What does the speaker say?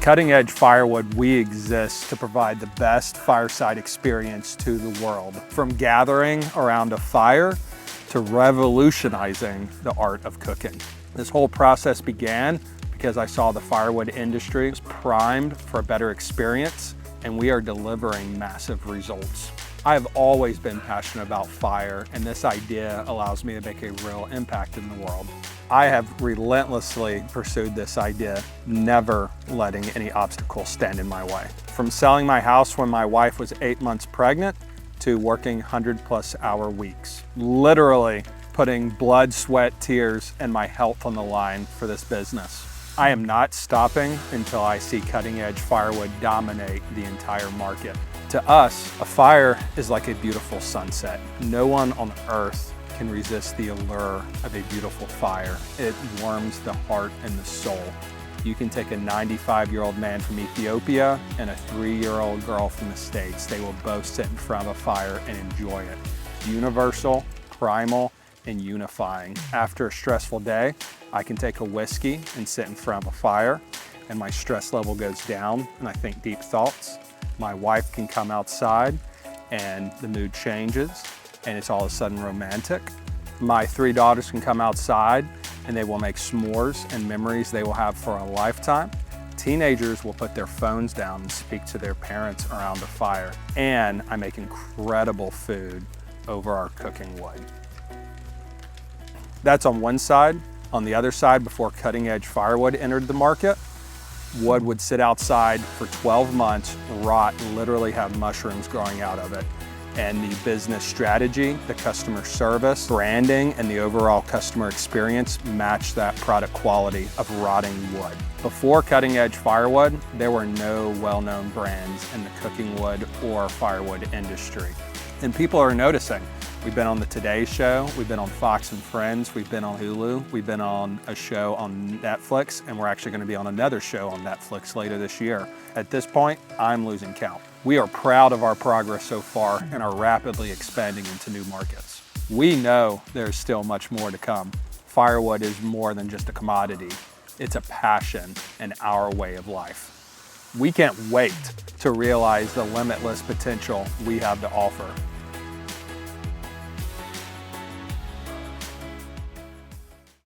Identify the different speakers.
Speaker 1: At Cutting Edge Firewood, we exist to provide the best fireside experience to the world. From gathering around a fire to revolutionizing the art of cooking. This whole process began because I saw the firewood industry was primed for a better experience, and we are delivering massive results. I have always been passionate about fire, and this idea allows me to make a real impact in the world. I have relentlessly pursued this idea, never letting any obstacles stand in my way. From selling my house when my wife was 8 months pregnant to working 100+ hour weeks. Literally putting blood, sweat, tears, and my health on the line for this business. I am not stopping until I see Cutting Edge Firewood dominate the entire market. To us, a fire is like a beautiful sunset. No one on earth can resist the allure of a beautiful fire. It warms the heart and the soul. You can take a 95-year-old man from Ethiopia and a 3-year-old girl from the States. They will both sit in front of a fire and enjoy it. Universal, primal, and unifying. After a stressful day, I can take a whiskey and sit in front of a fire, and my stress level goes down, and I think deep thoughts. My wife can come outside, and the mood changes, and it's all of a sudden romantic. My 3 daughters can come outside, and they will make s'mores and memories they will have for a lifetime. Teenagers will put their phones down and speak to their parents around the fire. And I make incredible food over our cooking wood. That's on one side. On the other side, before Cutting Edge Firewood entered the market, wood would sit outside for 12 months, rot, literally have mushrooms growing out of it. And the business strategy, the customer service, branding, and the overall customer experience match that product quality of rotting wood. Before Cutting Edge Firewood, there were no well-known brands in the cooking wood or firewood industry. And people are noticing. We've been on the Today Show, we've been on Fox and Friends, we've been on Hulu, we've been on a show on Netflix, and we're actually going to be on another show on Netflix later this year. At this point, I'm losing count. We are proud of our progress so far and are rapidly expanding into new markets. We know there's still much more to come. Firewood is more than just a commodity. It's a passion and our way of life. We can't wait to realize the limitless potential we have to offer.